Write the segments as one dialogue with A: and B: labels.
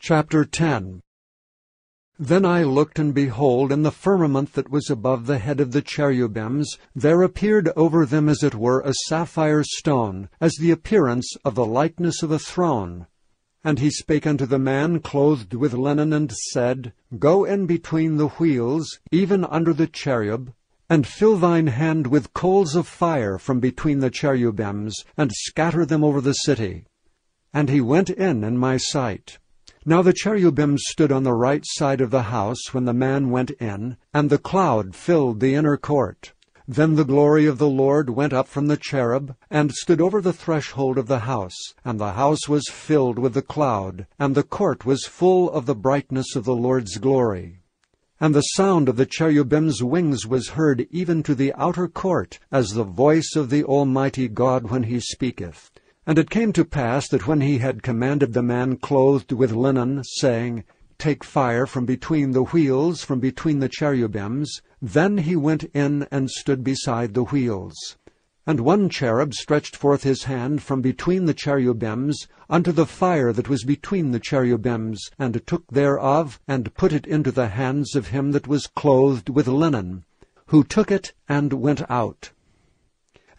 A: Chapter 10. Then I looked, and behold, in the firmament that was above the head of the cherubims, there appeared over them as it were a sapphire stone, as the appearance of the likeness of a throne. And he spake unto the man clothed with linen, and said, Go in between the wheels, even under the cherub, and fill thine hand with coals of fire from between the cherubims, and scatter them over the city. And he went in my sight. Now the cherubims stood on the right side of the house when the man went in, and the cloud filled the inner court. Then the glory of the Lord went up from the cherub, and stood over the threshold of the house, and the house was filled with the cloud, and the court was full of the brightness of the Lord's glory. And the sound of the cherubim's wings was heard even to the outer court, as the voice of the Almighty God when he speaketh. And it came to pass that when he had commanded the man clothed with linen, saying, Take fire from between the wheels, from between the cherubims, then he went in and stood beside the wheels. And one cherub stretched forth his hand from between the cherubims unto the fire that was between the cherubims, and took thereof, and put it into the hands of him that was clothed with linen, who took it and went out.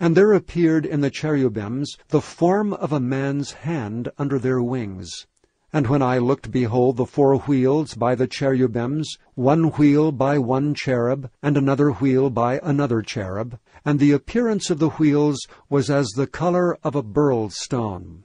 A: And there appeared in the cherubims the form of a man's hand under their wings. And when I looked, behold, the 4 wheels by the cherubims, 1 wheel by 1 cherub, and another wheel by another cherub. And the appearance of the wheels was as the color of a beryl stone.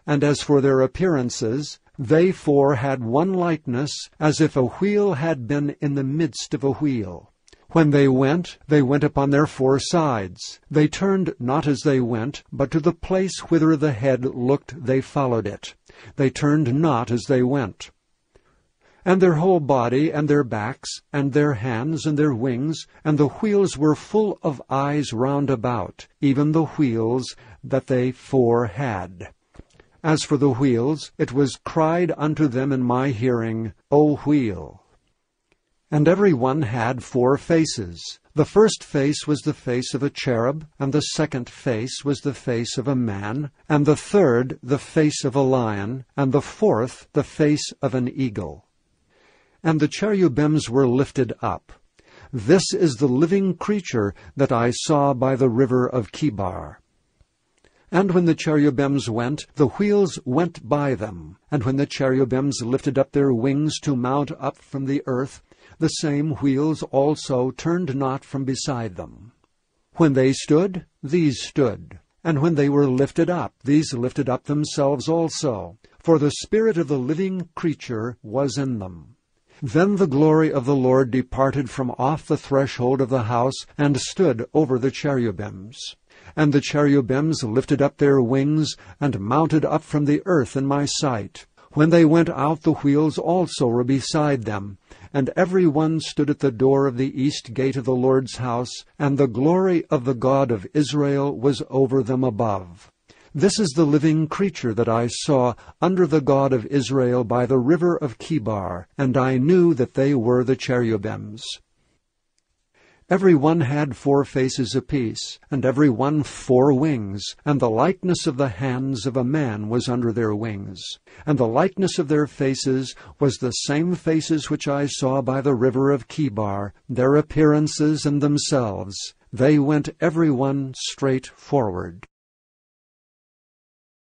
A: And as for their appearances, they 4 had one likeness, as if a wheel had been in the midst of a wheel. When they went upon their 4 sides. They turned not as they went, but to the place whither the head looked they followed it. They turned not as they went. And their whole body, and their backs, and their hands, and their wings, and the wheels were full of eyes round about, even the wheels that they 4 had. As for the wheels, it was cried unto them in my hearing, O wheel! And every one had 4 faces. The first face was the face of a cherub, and the second face was the face of a man, and the third the face of a lion, and the 4th the face of an eagle. And the cherubims were lifted up. This is the living creature that I saw by the river of Chebar. And when the cherubims went, the wheels went by them. And when the cherubims lifted up their wings to mount up from the earth, the same wheels also turned not from beside them. When they stood, these stood. And when they were lifted up, these lifted up themselves also. For the spirit of the living creature was in them. Then the glory of the Lord departed from off the threshold of the house, and stood over the cherubims. And the cherubims lifted up their wings, and mounted up from the earth in my sight. When they went out, the wheels also were beside them. And every one stood at the door of the east gate of the Lord's house, and the glory of the God of Israel was over them above. This is the living creature that I saw under the God of Israel by the river of Chebar, and I knew that they were the cherubims. Every one had 4 faces apiece, and every one 4 wings, and the likeness of the hands of a man was under their wings. And the likeness of their faces was the same faces which I saw by the river of Chebar, their appearances and themselves. They went every one straight forward.